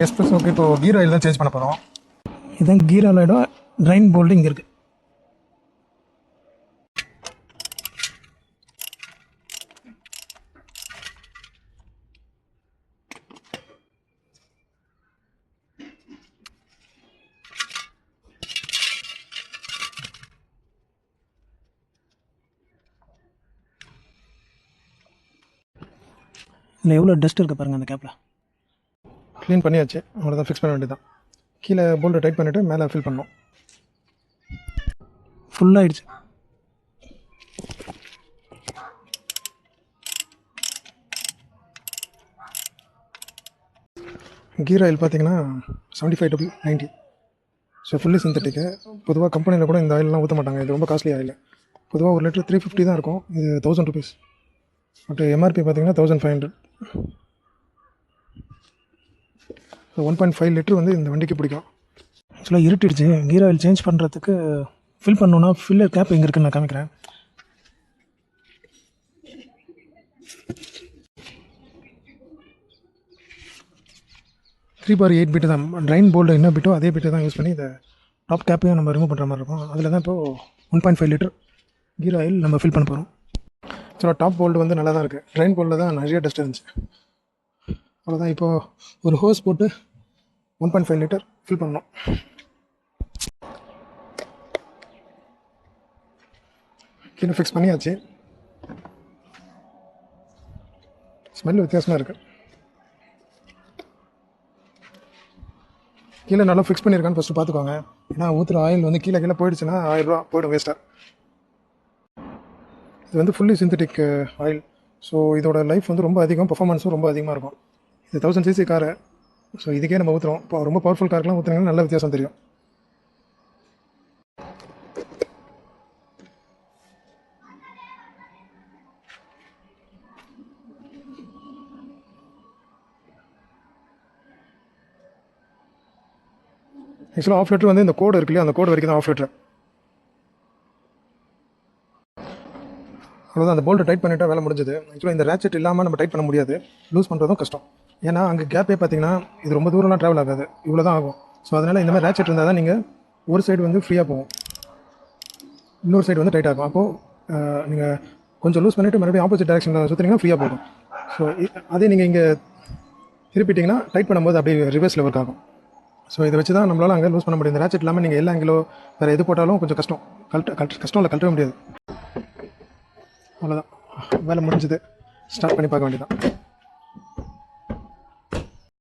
எஸ்பிரஸோக்கு இப்போ கீர் ஆயில் தான் சேஞ்ச் பண்ண போகிறோம். இதுதான் கீர் ஆயிலோட ட்ரைன் போல்டு இங்கே இருக்குது. இதில் எவ்வளோ டஸ்ட் இருக்குது பாருங்கள் அந்த கேப்பில். க்ளீன் பண்ணியாச்சு, அவ்வளோதான். ஃபிக்ஸ் பண்ண வேண்டியது தான். கீழே போல்டு டைட் பண்ணிவிட்டு மேலே ஃபில் பண்ணோம். ஃபுல்லாகிடுச்சு. கீர் ஆயில் பார்த்தீங்கன்னா 75-90. So fully சிந்தட்டிக்கு. பொதுவாக கம்பெனியில் கூட இந்த ஆயிலெலாம் ஊற்ற மாட்டாங்க. இது ரொம்ப காஸ்ட்லி ஆயில். பொதுவாக ஒரு லிட்டர் 350 தான் இருக்கும். இது 1000 rupees. பட் எம்ஆர்பி பார்த்தீங்கன்னா 1500. ஸோ 1.5 லிட்டர் வந்து இந்த வண்டிக்கு பிடிக்கும். ஆக்சுவலாக இருட்டிடுச்சு. கீர் ஆயில் சேஞ்ச் பண்ணுறதுக்கு ஃபில் பண்ணோன்னா ஃபில்லர் கேப் எங்கே இருக்குன்னு நான் காமிக்கிறேன். த்ரீ 8 பிட்டு தான். ட்ரைன் போல்டு என்ன பிட்டோ அதே பிட்டு தான் யூஸ் பண்ணி இந்த டாப் கேப்பையும் நம்ம ரிமூவ் பண்ணுற மாதிரி இருக்கும். அதில் தான் இப்போது 1.5 லிட்டர் கீர் ஆயில் நம்ம ஃபில் பண்ண போகிறோம். ஸோ டாப் போல்டு வந்து நல்லா தான் இருக்குது. ட்ரைன் போல்டில் தான் நிறைய டஸ்ட் இருந்துச்சு. அவ்வளோதான். இப்போது ஒரு ஹோஸ் போட்டு 1.5 லிட்டர் ஃபில் பண்ணோம். கீழே ஃபிக்ஸ் பண்ணியாச்சு. ஸ்மெல் வித்தியாசமாக இருக்குது. கீழே நல்லா ஃபிக்ஸ் பண்ணியிருக்கான்னு ஃபஸ்ட்டு பார்த்துக்கோங்க. ஏன்னா ஊற்றுற ஆயில் வந்து கீழே போயிடுச்சுன்னா 1000 ரூபா போய்டும் வேஸ்ட்டாக. இது வந்து ஃபுல்லி சிந்தட்டிக் ஆயில். ஸோ இதோட லைஃப் வந்து ரொம்ப அதிகம், பர்ஃபார்மன்ஸும் ரொம்ப அதிகமாக இருக்கும். இது 1000 cc காரு. ஸோ இதுக்கே நம்ம ஊற்றுறோம். இப்போ ரொம்ப பவர்ஃபுல் காருக்கெலாம் ஊற்றுனீங்கன்னா நல்ல வித்தியாசம் தெரியும். ஆக்சுவலாக ஆஃப் லிட்டர் வந்து இந்த கோடு இருக்கு இல்லையா, அந்த கோடு வரைக்கும் தான் ஆஃப் லிட்டர். அவ்வளோதான். அந்த போல்ட்டை டைட் பண்ணிவிட்டால் வேலை முடிஞ்சது. ஆக்சுவலாக இந்த ரேச்செட் இல்லாமல் நம்ம டைட் பண்ண முடியாது. லூஸ் பண்ணுறதும் கஷ்டம். ஏன்னா அங்கே கேப்பே பார்த்தீங்கன்னா இது ரொம்ப தூரம்லாம் ட்ராவல் ஆகாது, இவ்வளோ தான் ஆகும். ஸோ அதனால் இந்த மாதிரி ரேச்செட் இருந்தால் தான் நீங்கள் ஒரு சைடு வந்து ஃப்ரீயாக போகும், இன்னொரு சைடு வந்து டைட் ஆகும். அப்போது நீங்கள் கொஞ்சம் லூஸ் பண்ணிவிட்டு மறுபடியும் ஆப்போசிட் டேரக்ஷனில் சுற்றுனீங்கன்னா ஃப்ரீயாக போகும். ஸோ அதே நீங்கள் இங்கே திருப்பிட்டிங்கன்னா டைட் பண்ணும்போது அப்படியே ரிவர்ஸில் ஒர்க் ஆகும். ஸோ இதை வச்சு தான் நம்மளால் அங்கே லூஸ் பண்ண முடியும். இந்த ரேச்செட் இல்லாமல் நீங்கள் எல்லா ஆங்கிலோ வேறு எது போட்டாலும் கொஞ்சம் கஷ்டம். கஷ்டம் இல்லை, கழட்டவே முடியாது. அவ்வளோதான், வேலை முடிஞ்சது. ஸ்டார்ட் பண்ணி பார்க்க வேண்டியதான்.